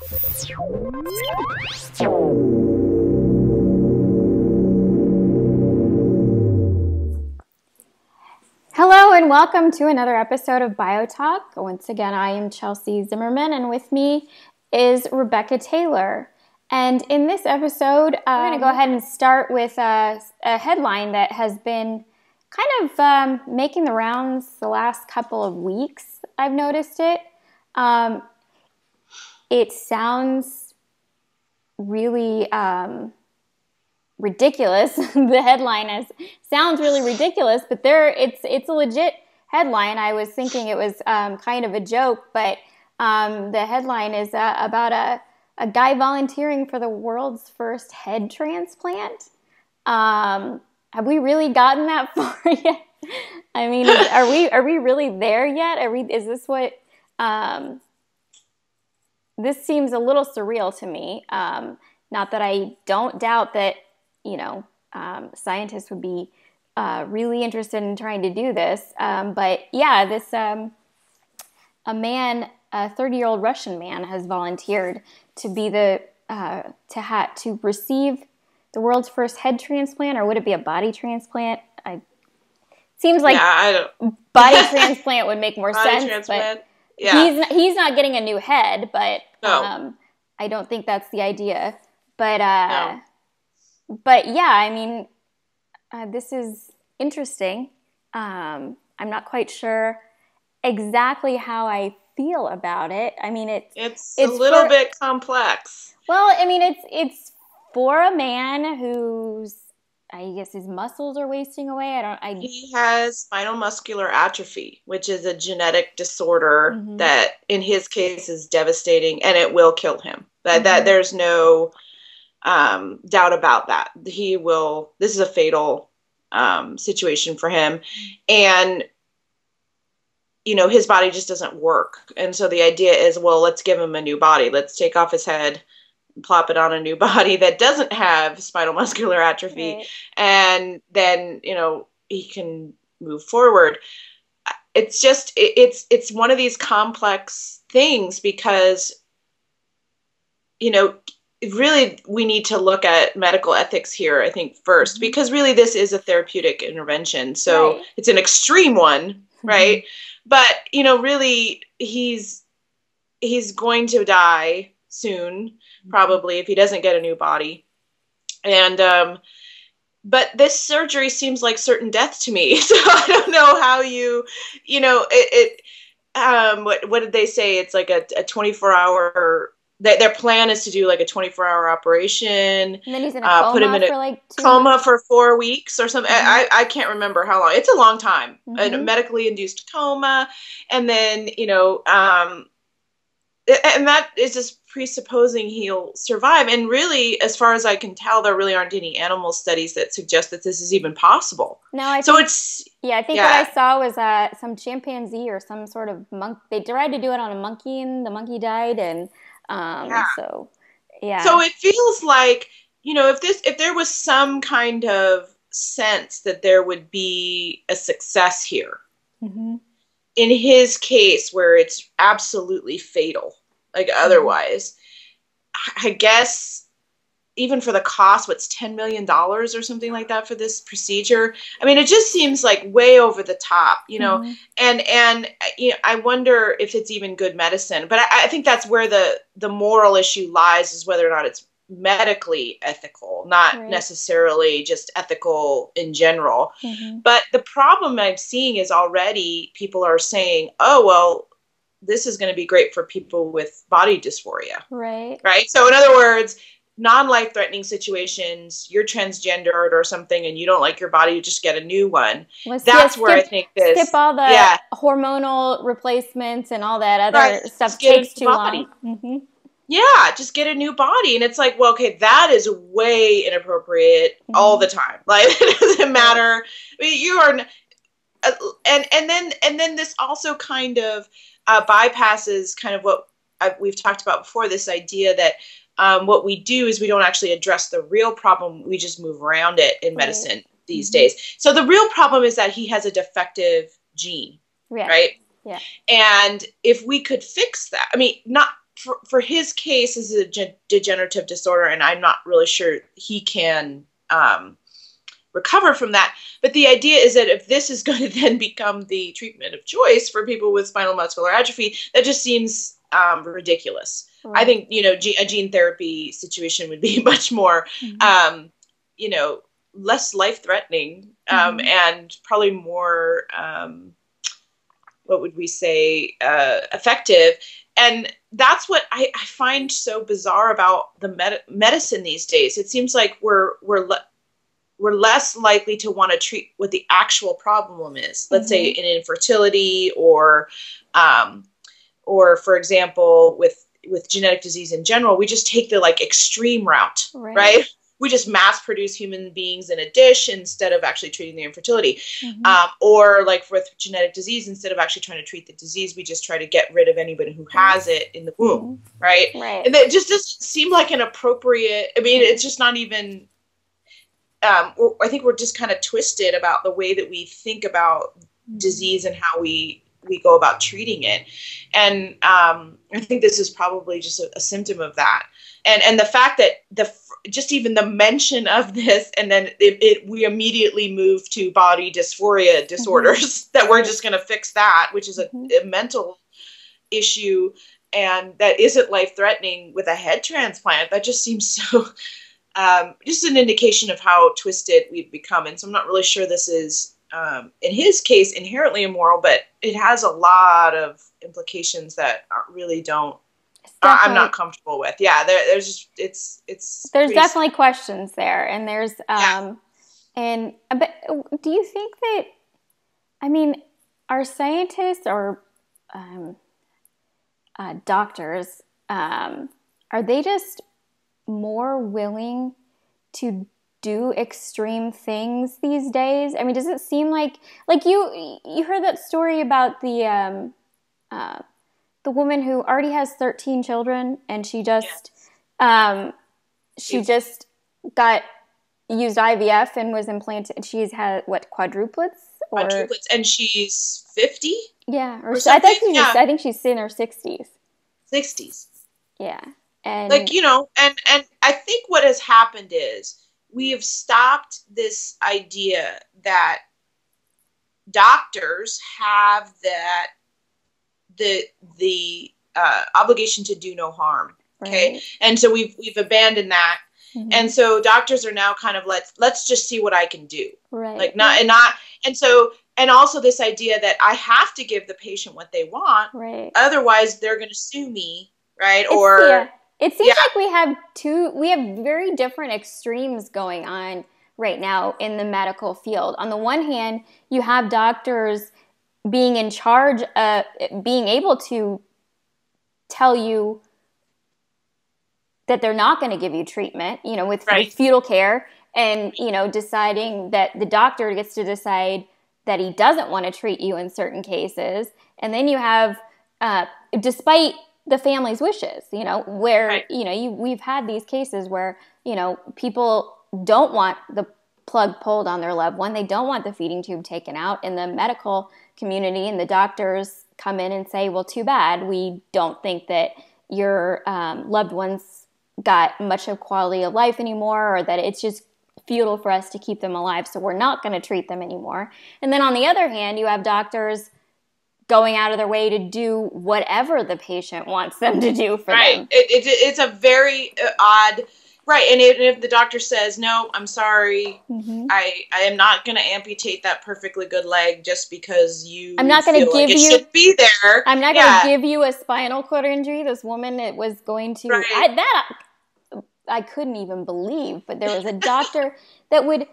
Hello and welcome to another episode of BioTalk. Once again, I am Chelsea Zimmerman and with me is Rebecca Taylor. And in this episode, we're going to go ahead and start with a headline that has been kind of making the rounds the last couple of weeks. I've noticed it. It sounds really ridiculous. The headline sounds really ridiculous, but it's a legit headline. I was thinking it was kind of a joke, but the headline is about a guy volunteering for the world's first head transplant. Have we really gotten that far yet? I mean, are we really there yet? Is this what? This seems a little surreal to me. Not that I don't doubt that, scientists would be really interested in trying to do this. But yeah, this a 30-year-old Russian man has volunteered to be to receive the world's first head transplant, or would it be a body transplant? Seems like body transplant would make more sense. Transplant. But yeah. He's not getting a new head, but no. I don't think that's the idea. But no. But yeah, I mean, this is interesting. I'm not quite sure exactly how I feel about it. I mean, it's a little bit complex. Well, I mean, it's for a man who's, I guess his muscles are wasting away. He has spinal muscular atrophy, which is a genetic disorder that, in his case, is devastating, and it will kill him. That there's no doubt about that. This is a fatal situation for him, and his body just doesn't work. And so the idea is, well, let's give him a new body. Let's take off his head, plop it on a new body that doesn't have spinal muscular atrophy, right. And then he can move forward. It's just it's one of these complex things because really we need to look at medical ethics here, I think, first, because really this is a therapeutic intervention, so right. It's an extreme one, right? But really he's going to die soon, probably, if he doesn't get a new body. And but this surgery seems like certain death to me. So I don't know how what did they say? It's like a 24-hour. Their plan is to do like a 24-hour operation. And then he's in a coma, put him in a coma for 4 weeks or something. I can't remember how long. It's a long time. A medically induced coma, and then and that is just presupposing he'll survive. And really, as far as I can tell, there really aren't any animal studies that suggest that this is even possible. No, I think what I saw was some chimpanzee or some sort of monkey. They tried to do it on a monkey, and the monkey died. And so it feels like if there was some kind of sense that there would be a success here. In his case, where it's absolutely fatal, like otherwise, I guess even for the cost, what's $10 million or something like that for this procedure? I mean, it just seems like way over the top, and I wonder if it's even good medicine. But I think that's where the moral issue lies, is whether or not it's medically ethical, not necessarily just ethical in general. But the problem I'm seeing is already people are saying, oh, well, this is going to be great for people with body dysphoria. Right. So in other words, non-life-threatening situations, you're transgendered or something and you don't like your body, you just get a new one. That's where I think this... Skip all the hormonal replacements and all that other stuff takes too long. Yeah, just get a new body. And it's like, well, okay, that is way inappropriate all the time. Like, it doesn't matter. I mean, you are... And then this also kind of bypasses kind of what we've talked about before, this idea that what we do is we don't actually address the real problem. We just move around it in medicine these days. So the real problem is that he has a defective gene, right? Yeah. And if we could fix that, I mean, for his case is a degenerative disorder, and I'm not really sure he can recover from that. But the idea is that if this is going to then become the treatment of choice for people with spinal muscular atrophy, that just seems ridiculous. Right. I think, a gene therapy situation would be much more, less life-threatening and probably more, what would we say, effective. And that's what I find so bizarre about the medicine these days. It seems like we're less likely to want to treat what the actual problem is. Let's say an infertility, or for example, with genetic disease in general, we just take the extreme route, right? We just mass produce human beings in a dish instead of actually treating the infertility. Or with genetic disease, instead of actually trying to treat the disease, we just try to get rid of anybody who has it in the womb, right? And that just doesn't seem like an appropriate, it's just not even, I think we're just kind of twisted about the way that we think about disease and how we go about treating it. And I think this is probably just a symptom of that. And the fact that just even the mention of this, and then we immediately move to body dysphoria disorders, that we're just going to fix that, which is a mental issue, and that isn't life-threatening with a head transplant. That just seems so, just an indication of how twisted we've become. And so I'm not really sure this is, in his case, inherently immoral, but it has a lot of implications that really don't, I'm not comfortable with. Yeah, there's just there's definitely questions there, and there's but do you think that, our scientists or doctors, are they just more willing to do extreme things these days? Does it seem like you heard that story about the woman who already has 13 children, and she just just got used IVF and was implanted. She's had quadruplets? Quadruplets, and she's 50. Yeah, I think she's in her 60s. 60s. Yeah, and and I think what has happened is we have stopped this idea that doctors have the obligation to do no harm. Okay. Right. And so we've abandoned that. And so doctors are now kind of, let's just see what I can do. Right. And also this idea that I have to give the patient what they want. Right. Otherwise they're going to sue me. Right. It seems like we have very different extremes going on right now in the medical field. On the one hand, you have doctors being in charge of being able to tell you that they're not going to give you treatment, with fetal care, and, deciding that the doctor gets to decide that he doesn't want to treat you in certain cases. And then you have, despite the family's wishes, where, we've had these cases where, people don't want the plug pulled on their loved one. They don't want the feeding tube taken out. In the medical community, and the doctors come in and say, well, too bad. We don't think that your loved ones got much of quality of life anymore, or that it's just futile for us to keep them alive, so we're not going to treat them anymore. And then on the other hand, you have doctors going out of their way to do whatever the patient wants them to do for them. It's a very odd... Right, and if the doctor says, no, I'm sorry, I am not going to amputate that perfectly good leg just because I'm not going to give you, should be there. I'm not going to give you a spinal cord injury. This woman, it was going to... I couldn't even believe, but there was a doctor that would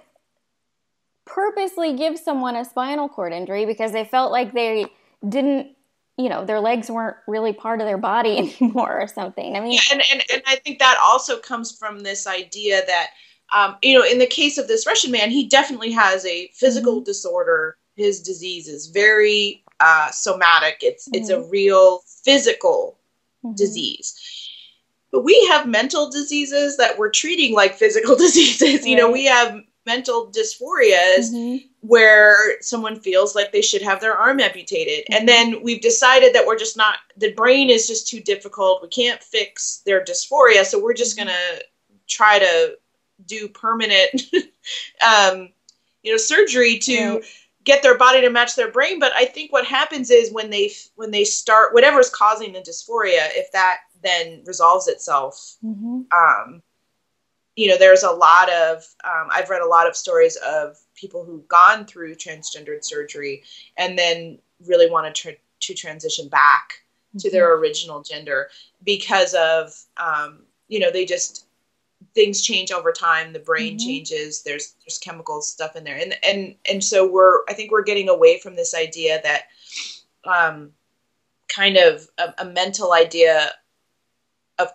purposely give someone a spinal cord injury because they felt like they didn't... their legs weren't really part of their body anymore or something. And I think that also comes from this idea that, in the case of this Russian man, he definitely has a physical disorder. His disease is very somatic. It's a real physical disease. But we have mental diseases that we're treating like physical diseases. We have mental dysphorias where someone feels like they should have their arm amputated. And then we've decided that we're just not, the brain is just too difficult. We can't fix their dysphoria. So we're just going to try to do permanent, surgery to get their body to match their brain. But I think what happens is when they start, whatever's causing the dysphoria, if that then resolves itself, there's a lot of, I've read a lot of stories of people who've gone through transgendered surgery and then really wanted to transition back to their original gender because of, they just, things change over time. The brain changes. There's chemical stuff in there. And so I think we're getting away from this idea that, kind of a mental idea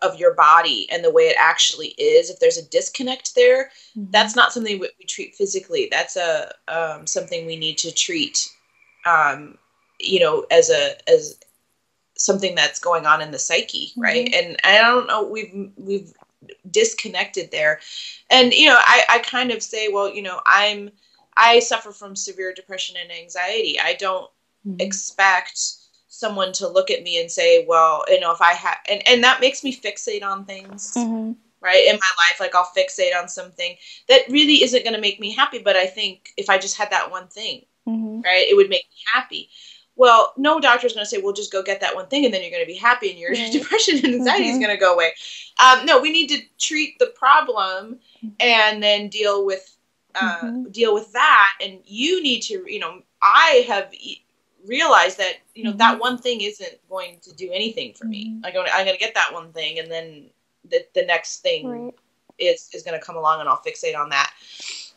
of your body and the way it actually is. If there's a disconnect there, that's not something we treat physically. That's something we need to treat, as something that's going on in the psyche. Right. And I don't know, we've disconnected there. And, I kind of say, well, I suffer from severe depression and anxiety. I don't expect someone to look at me and say, well, if I have, and that makes me fixate on things, right? In my life, like I'll fixate on something that really isn't going to make me happy. But I think if I just had that one thing, right, it would make me happy. Well, no doctor's going to say, well, just go get that one thing and then you're going to be happy and your depression and anxiety is going to go away. No, we need to treat the problem and then deal with that. And you need to, I have realized that, that one thing isn't going to do anything for me. I'm going to get that one thing and then the next thing is going to come along and I'll fixate on that.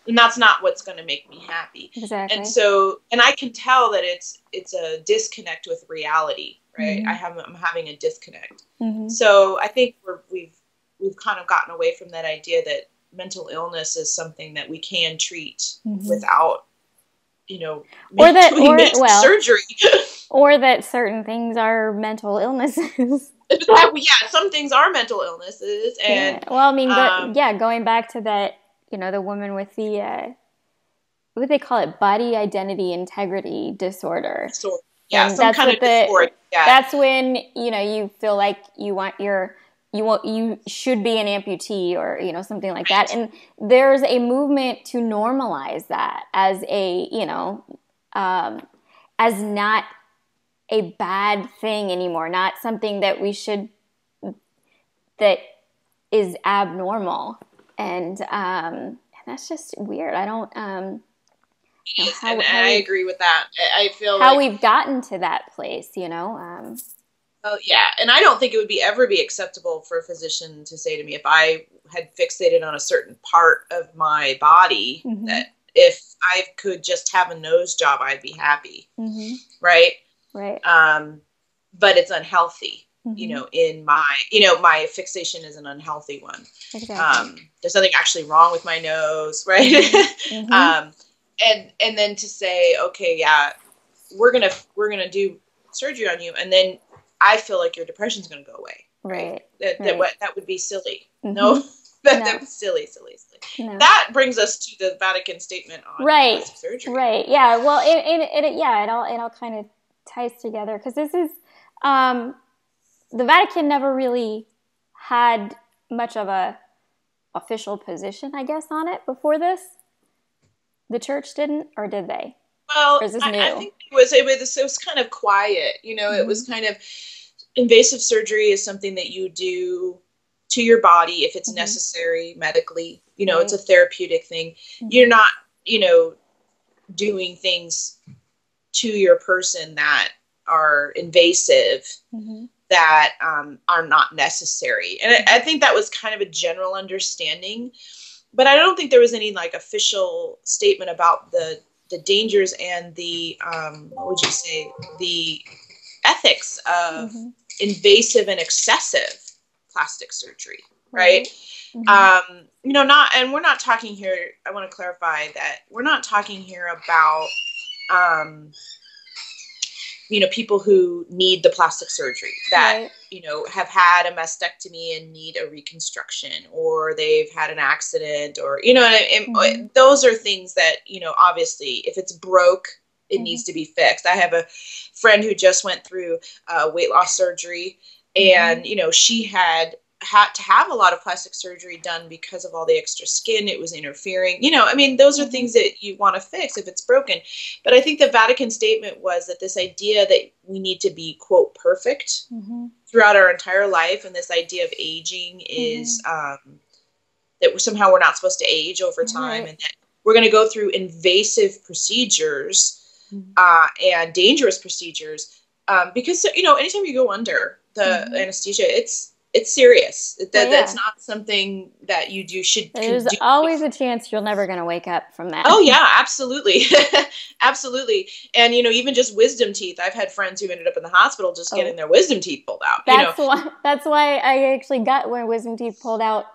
And that's not what's going to make me happy. Exactly. And so, and I can tell that it's a disconnect with reality, right? I'm having a disconnect. So I think we've kind of gotten away from that idea that mental illness is something that we can treat without, surgery. Or that certain things are mental illnesses. Yeah, some things are mental illnesses. And going back to that, the woman with the, what do they call it? Body identity integrity disorder. So, yeah, and some kind of dysphoria. Yeah. That's when, you feel like you should be an amputee or, something like that. And there's a movement to normalize that as as not a bad thing anymore, not something that that is abnormal. And that's just weird. I don't, and I agree with that. I feel how we've gotten to that place, Oh yeah, and I don't think it would ever be acceptable for a physician to say to me if I had fixated on a certain part of my body that if I could just have a nose job, I'd be happy, right? Right. But it's unhealthy, in my fixation is an unhealthy one. Exactly. There's nothing actually wrong with my nose, right? And then to say, okay, yeah, we're gonna do surgery on you, and then I feel like your depression's going to go away. Right. That would be silly. No, that was silly. No. That brings us to the Vatican statement on plastic surgery. Right. Yeah. Well, it all kind of ties together because this is the Vatican never really had much of a official position, I guess, on it before this. The church didn't, or did they? Well, I think it was kind of quiet. It was kind of invasive surgery is something that you do to your body if it's necessary medically. It's a therapeutic thing. You're not, doing things to your person that are invasive that are not necessary. And I think that was kind of a general understanding, but I don't think there was any official statement about the dangers and the, the ethics of invasive and excessive plastic surgery, right? And we're not talking here, I want to clarify that we're not talking here about, people who need the plastic surgery, that have had a mastectomy and need a reconstruction, or they've had an accident, or, those are things that, obviously if it's broke, it needs to be fixed. I have a friend who just went through weight loss surgery, and, she had to have a lot of plastic surgery done because of all the extra skin. It was interfering. Those are things that you want to fix if it's broken. But I think the Vatican statement was that this idea that we need to be, quote, perfect throughout our entire life, and this idea of aging is that somehow we're not supposed to age over time, and that we're going to go through invasive procedures and dangerous procedures because, anytime you go under the anesthesia, it's serious. That's not something that you should. There's always a chance you're never going to wake up from that. Oh yeah, absolutely. Absolutely. And, even just wisdom teeth. I've had friends who ended up in the hospital just getting their wisdom teeth pulled out. That's why I actually got my wisdom teeth pulled out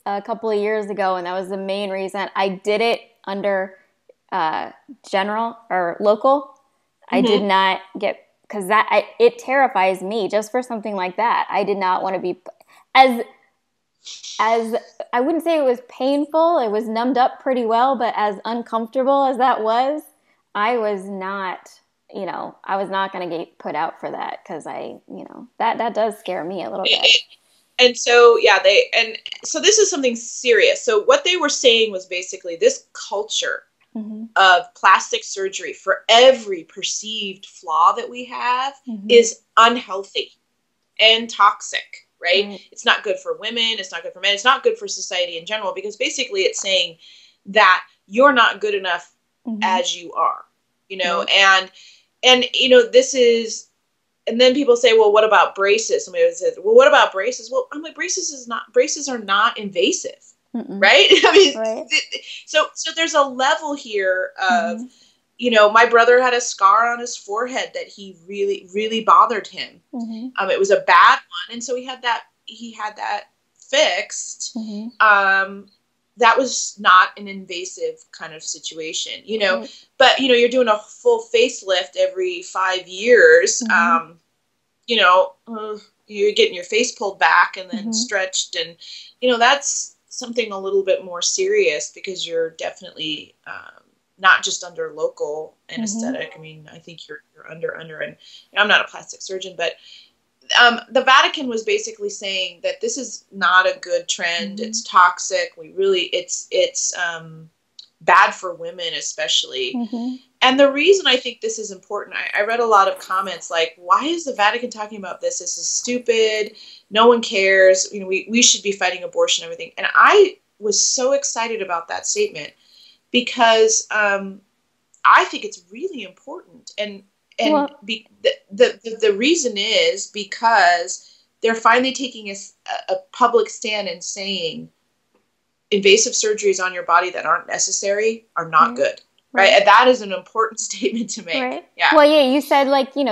a couple of years ago. And that was the main reason I did it under general or local. I did not get, because it terrifies me just for something like that. I did not want to be as I wouldn't say it was painful. It was numbed up pretty well, but as uncomfortable as that was, I was not going to get put out for that, because that does scare me a little bit. And so, so this is something serious. So what they were saying was basically this culture of plastic surgery for every perceived flaw that we have is unhealthy and toxic, right? It's not good for women. It's not good for men. It's not good for society in general, because basically it's saying that you're not good enough as you are, and this is, and then people say, well, what about braces? Somebody says, well, what about braces? Well, I'm like, braces are not invasive. Right? So there's a level here of, my brother had a scar on his forehead that he really, really bothered him. It was a bad one. And so he had that fixed. That was not an invasive kind of situation, but, you're doing a full facelift every 5 years. You're getting your face pulled back and then stretched, and, that's something a little bit more serious, because you're definitely not just under local anesthetic. I think you're under, and I'm not a plastic surgeon, but the Vatican was basically saying that this is not a good trend. It's toxic. It's bad for women, especially. And the reason I think this is important, I read a lot of comments like, why is the Vatican talking about this? This is stupid. No one cares. We should be fighting abortion and everything. And I was so excited about that statement, because I think it's really important. And the reason is because they're finally taking a public stand and saying invasive surgeries on your body that aren't necessary are not good. Right. And that is an important statement to make. Right. Yeah. Well, yeah, you said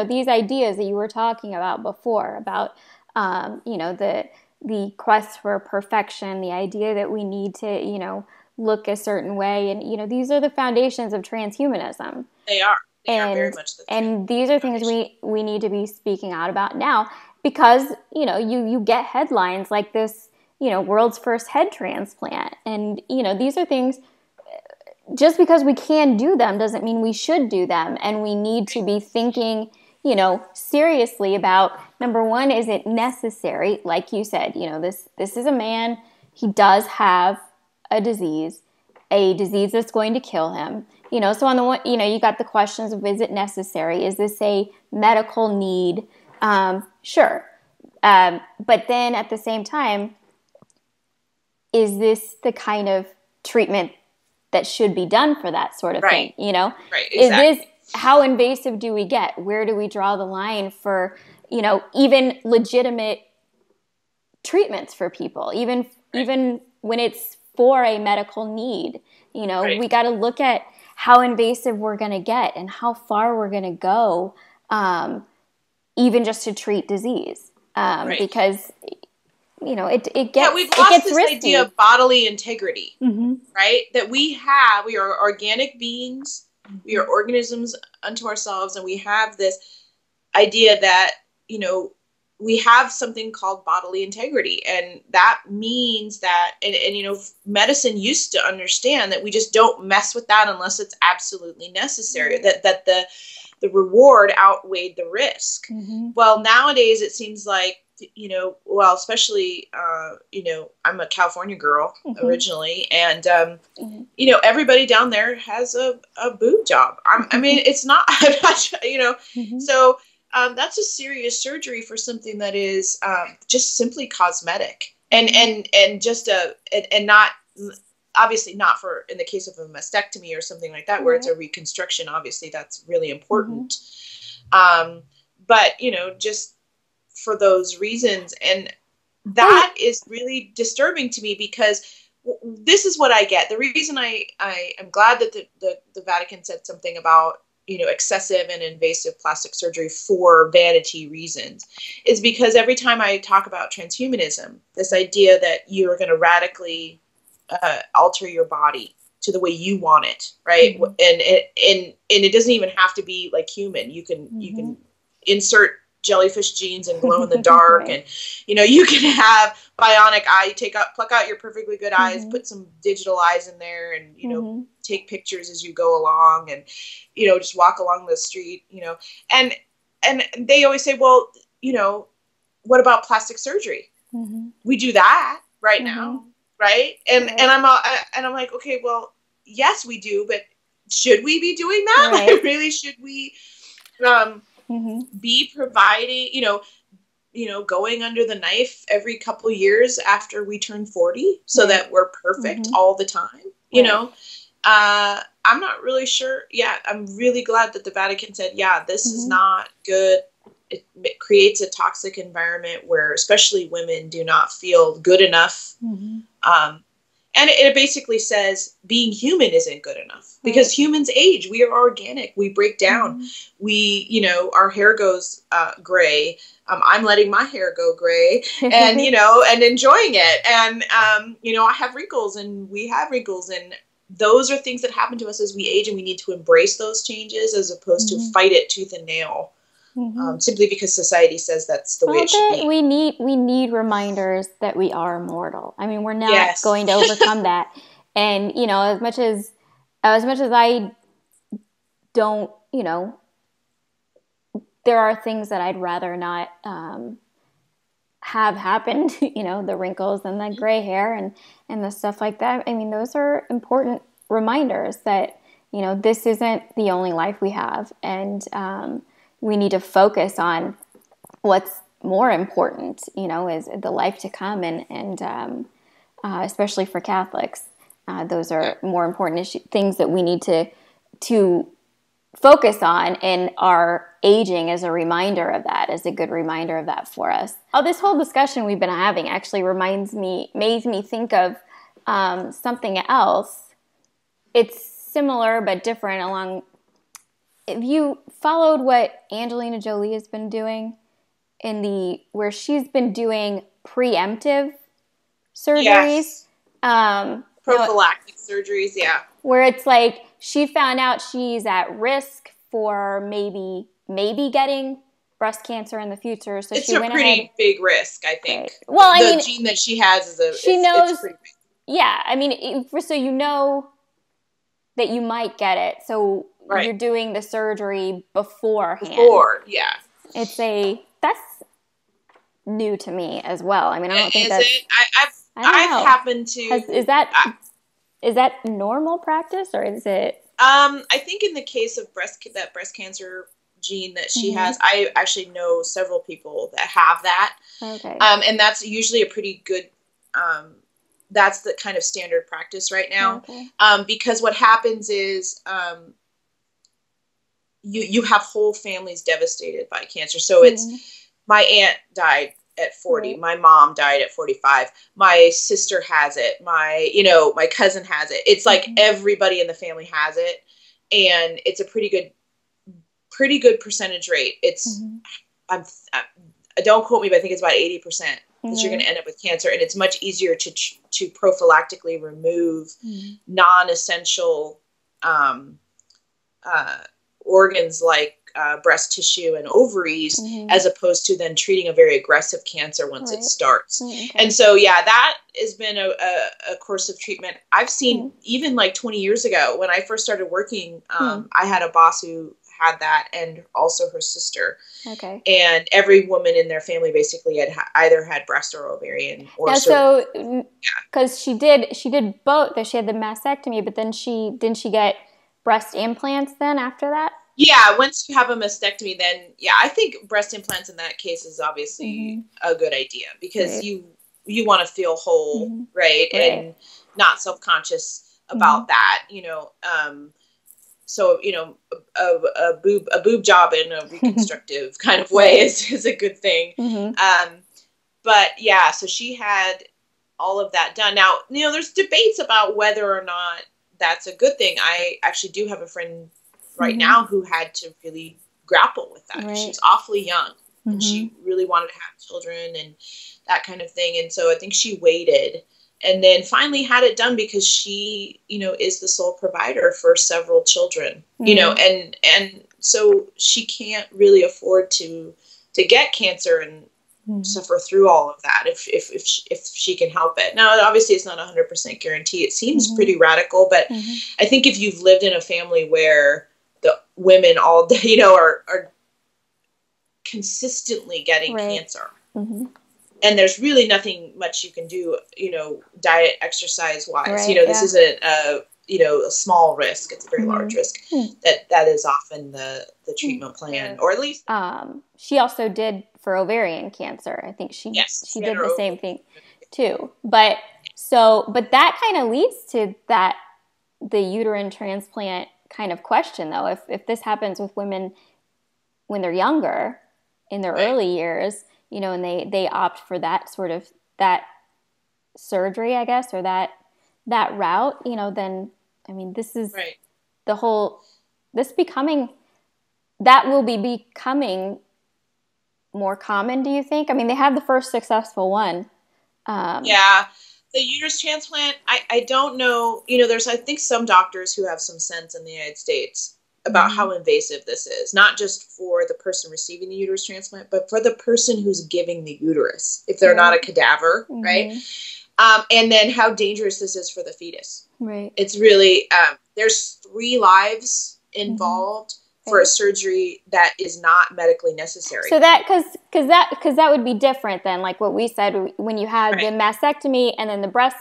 these ideas that you were talking about before about, the quest for perfection, the idea that we need to, look a certain way. And, these are the foundations of transhumanism. They are. They are very much the and these are things we need to be speaking out about now, because, you get headlines like this, world's first head transplant. And, these are things. Just because we can do them doesn't mean we should do them. And we need to be thinking, seriously about, number one, is it necessary? Like you said, this is a man, he does have a disease that's going to kill him. So on the one, you got the questions of, is it necessary? Is this a medical need? Sure. But then at the same time, is this the kind of treatment that should be done for that sort of thing, Right, exactly. Is this, how invasive do we get? Where do we draw the line for, even legitimate treatments for people, even when it's for a medical need? We got to look at how invasive we're going to get and how far we're going to go, even just to treat disease, because it gets, we've lost this risky. idea of bodily integrity, right? That we are organic beings, we are organisms unto ourselves, and we have this idea that, we have something called bodily integrity. And that means that, and you know, medicine used to understand that we just don't mess with that unless it's absolutely necessary, that the reward outweighed the risk. Well, nowadays it seems like, you know, well, especially, you know, I'm a California girl originally, and, you know, everybody down there has a boob job. I mean, it's not, I'm not, you know, so that's a serious surgery for something that is just simply cosmetic, and just and not, obviously not for, in the case of a mastectomy or something like that, where it's a reconstruction, obviously that's really important. But, you know, just for those reasons. And that is really disturbing to me, because this is what I get. The reason I am glad that the Vatican said something about, you know, excessive and invasive plastic surgery for vanity reasons, is because every time I talk about transhumanism, this idea that you're going to radically alter your body to the way you want it, right? And it doesn't even have to be like human. You can insert jellyfish genes and glow in the dark, and, you know, you can have bionic eye. You pluck out your perfectly good eyes, put some digital eyes in there, and, you know, take pictures as you go along, and, you know, just walk along the street, you know, and they always say, well, you know, what about plastic surgery? We do that right now, right? And I'm like, okay, well, yes, we do, but should we be doing that? Like, really, should we be providing, you know, going under the knife every couple years after we turn 40 so that we're perfect all the time, you know? I'm not really sure. Yeah, I'm really glad that the Vatican said, yeah, this is not good. It creates a toxic environment where especially women do not feel good enough. And it basically says being human isn't good enough, because humans age. We are organic. We break down. We, you know, our hair goes gray. I'm letting my hair go gray, and, you know, and enjoying it. And, you know, I have wrinkles, and we have wrinkles, and those are things that happen to us as we age, and we need to embrace those changes as opposed to fight it tooth and nail. Simply because society says that's the way it should be. We need reminders that we are mortal. I mean, we're not going to overcome that. And, you know, as much as I don't, you know, there are things that I'd rather not have happened, you know, the wrinkles and the gray hair and the stuff like that. I mean, those are important reminders that, you know, this isn't the only life we have. And, we need to focus on what's more important, you know, is the life to come, and especially for Catholics, those are more important things that we need to focus on, and our aging as a reminder of that, as a good reminder of that for us. Oh, this whole discussion we've been having actually made me think of something else. It's similar but different along. Have you followed what Angelina Jolie has been doing where she's been doing preemptive surgeries? Prophylactic surgeries, where it's like she found out she's at risk for maybe getting breast cancer in the future. So it's she went pretty big risk, I think. Right. Well, the gene that she has it's pretty big. Yeah, I mean, so you know that you might get it. So you're doing the surgery beforehand. That's new to me as well. I mean, I don't think that's... I've happened to... Is that normal practice, or is it... I think in the case of that breast cancer gene that she has, I actually know several people that have that. Okay. And that's usually a pretty good... that's the kind of standard practice right now. Okay. Because what happens is... You have whole families devastated by cancer. So it's, my aunt died at 40. My mom died at 45. My sister has it. My cousin has it. It's like everybody in the family has it. And it's a pretty good percentage rate. It's, don't quote me, but I think it's about 80% that you're going to end up with cancer. And it's much easier to prophylactically remove non-essential, organs like breast tissue and ovaries, as opposed to then treating a very aggressive cancer once it starts. And so, that has been a course of treatment. I've seen even like 20 years ago when I first started working, I had a boss who had that, and also her sister. Okay. And every woman in their family basically had either had breast or ovarian or because she did both. That she had the mastectomy, but then didn't she get breast implants then after that? Yeah, once you have a mastectomy, then I think breast implants in that case is obviously a good idea, because you want to feel whole, right? And not self-conscious about that, so, a boob job in a reconstructive kind of way is a good thing. But so she had all of that done. Now, there's debates about whether or not that's a good thing. I actually do have a friend right now who had to really grapple with that. She's awfully young, and she really wanted to have children and that kind of thing. And so I think she waited, and then finally had it done, because she, is the sole provider for several children, and so she can't really afford to get cancer and suffer through all of that if she can help it. Now, obviously it's not 100% guarantee. It seems pretty radical, but I think if you've lived in a family where the women all day, are consistently getting cancer, and there's really nothing much you can do, diet, exercise wise. This isn't a small risk. It's a very large risk. That is often the treatment plan, or at least. She also did for ovarian cancer. I think she did the same thing too. But that kind of leads to the uterine transplant kind of question, though. If this happens with women when they're younger, in their early years, and they opt for that sort of that surgery, I guess, or that route, then I mean, this is the whole. That will be becoming more common. Do you think? I mean, they had the first successful one. The uterus transplant. I don't know. There's I think some doctors who have some sense in the United States about how invasive this is, not just for the person receiving the uterus transplant, but for the person who's giving the uterus, if they're not a cadaver, right? And then how dangerous this is for the fetus. Right. It's really, there's 3 lives involved for a surgery that is not medically necessary. So that, because that would be different than like what we said when you had the mastectomy and then the breast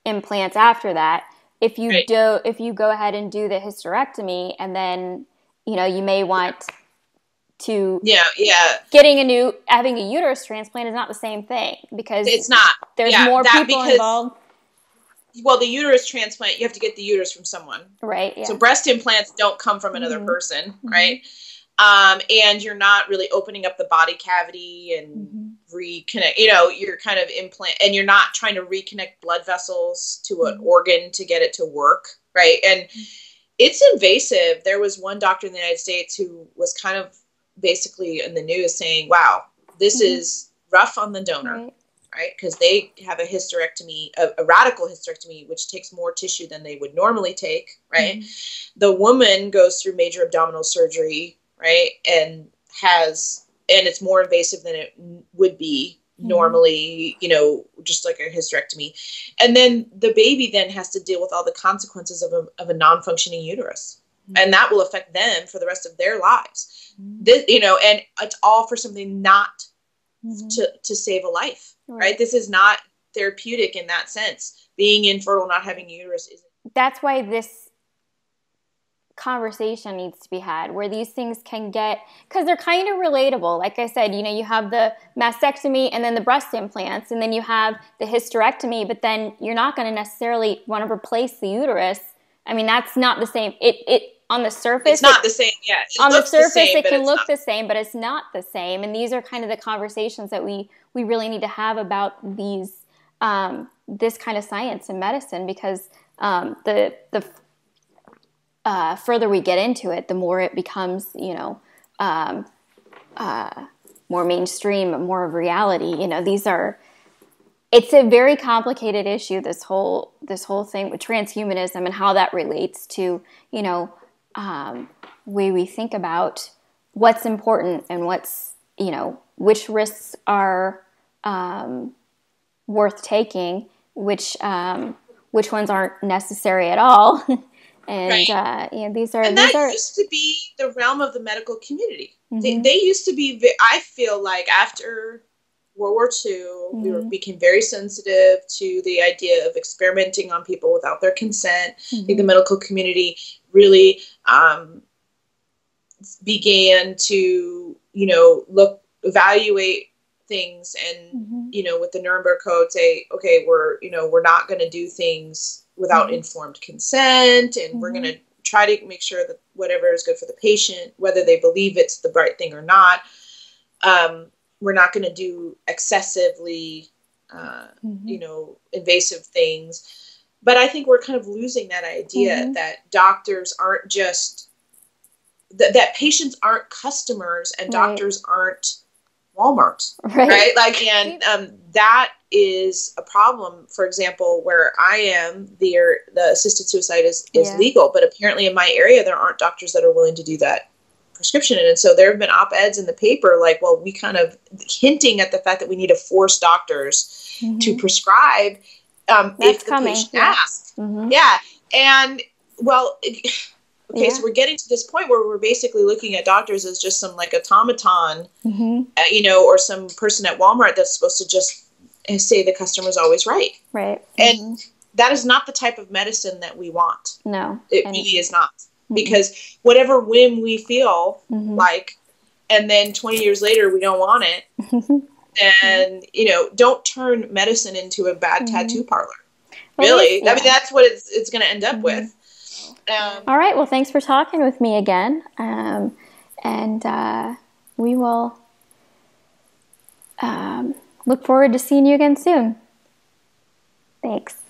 implants after that. If you go ahead and do the hysterectomy, and then you may want to having a uterus transplant is not the same thing, because it's not. There's more people involved. Well, the uterus transplant, you have to get the uterus from someone, right? Yeah. So breast implants don't come from another person, right? And you're not really opening up the body cavity and reconnect. You're kind of implant, and you're not trying to reconnect blood vessels to an organ to get it to work, right? And it's invasive. There was one doctor in the United States who was kind of basically in the news saying, "Wow, this is rough on the donor." Right? Because they have a hysterectomy, a radical hysterectomy, which takes more tissue than they would normally take, right? The woman goes through major abdominal surgery, right? And it's more invasive than it would be normally, just like a hysterectomy. And then the baby then has to deal with all the consequences of a non-functioning uterus. And that will affect them for the rest of their lives. This, and it's all for something not to save a life. Right. This is not therapeutic in that sense. Being infertile, not having a uterus isn't. That's why this conversation needs to be had, where these things can get, because they're kind of relatable. Like I said, you have the mastectomy and then the breast implants, and then you have the hysterectomy, but then you're not going to necessarily want to replace the uterus. I mean, that's not the same. It on the surface, it's not the same. Yeah, on the surface, it can look the same, but it's not the same. And these are kind of the conversations that we really need to have about these this kind of science and medicine, because the further we get into it, the more it becomes more mainstream, more of reality. It's a very complicated issue, this whole thing with transhumanism and how that relates to way we think about what's important and what's, which risks are worth taking, which ones aren't necessary at all. And right. These and that used to be the realm of the medical community. They used to be, I feel like after World War II, we became very sensitive to the idea of experimenting on people without their consent. I think the medical community really began to, evaluate things and, with the Nuremberg Code say, okay, we're not going to do things without informed consent, and we're going to try to make sure that whatever is good for the patient, whether they believe it's the right thing or not, we're not going to do excessively, invasive things. But I think we're kind of losing that idea that doctors aren't just, that patients aren't customers and doctors aren't Walmart, right? Like, and that is a problem. For example, where I am, the assisted suicide is legal, but apparently in my area there aren't doctors that are willing to do that prescription. And so there have been op-eds in the paper like, well, we kind of hinting at the fact that we need to force doctors to prescribe if the patient asks. And well, okay, so we're getting to this point where we're basically looking at doctors as just some like automaton, or some person at Walmart that's supposed to just say the customer's always right. Right. And that is not the type of medicine that we want. No. It really is not. Because whatever whim we feel like, and then 20 years later we don't want it, and, don't turn medicine into a bad tattoo parlor. Really. I mean, that's what it's going to end up with. All right. Well, thanks for talking with me again. And we will look forward to seeing you again soon. Thanks.